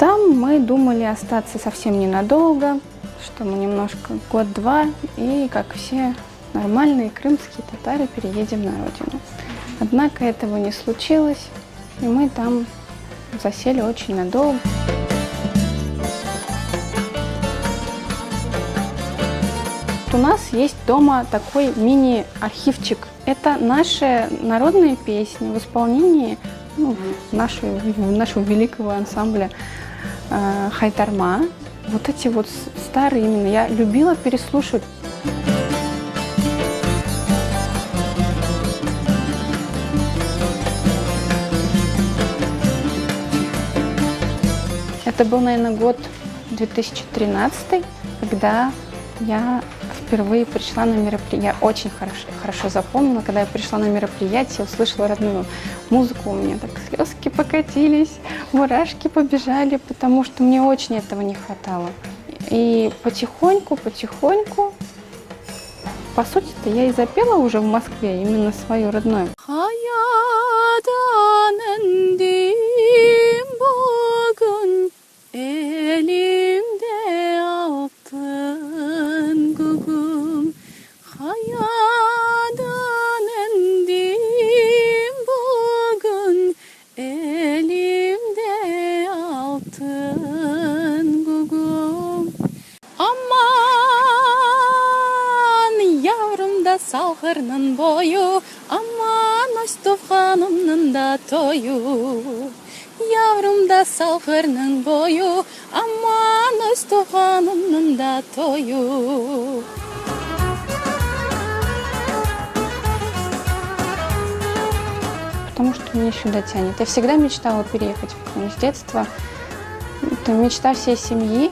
там мы думали остаться совсем ненадолго, что мы немножко, год-два, и, как все нормальные крымские татары, переедем на родину. Однако этого не случилось, и мы там засели очень надолго. У нас есть дома такой мини-архивчик. Это наши народные песни в исполнении нашего великого ансамбля Хайтарма. Вот эти вот старые именно. Я любила переслушивать. Это был, наверное, год 2013, когда я впервые пришла на мероприятие. Я очень хорошо запомнила, когда я пришла на мероприятие, услышала родную музыку, у меня так слезки покатились, мурашки побежали, потому что мне очень этого не хватало. И потихоньку, по сути-то, я и запела уже в Москве, именно свою родную. Салқырның бойы, аман өстіп ханымның да тойы. Яvrumda салқырның бойы, аман өстіп ханымның да тойы. Потому что меня сюда тянет. Я всегда мечтала переехать в Крым с детства. Это мечта всей семьи.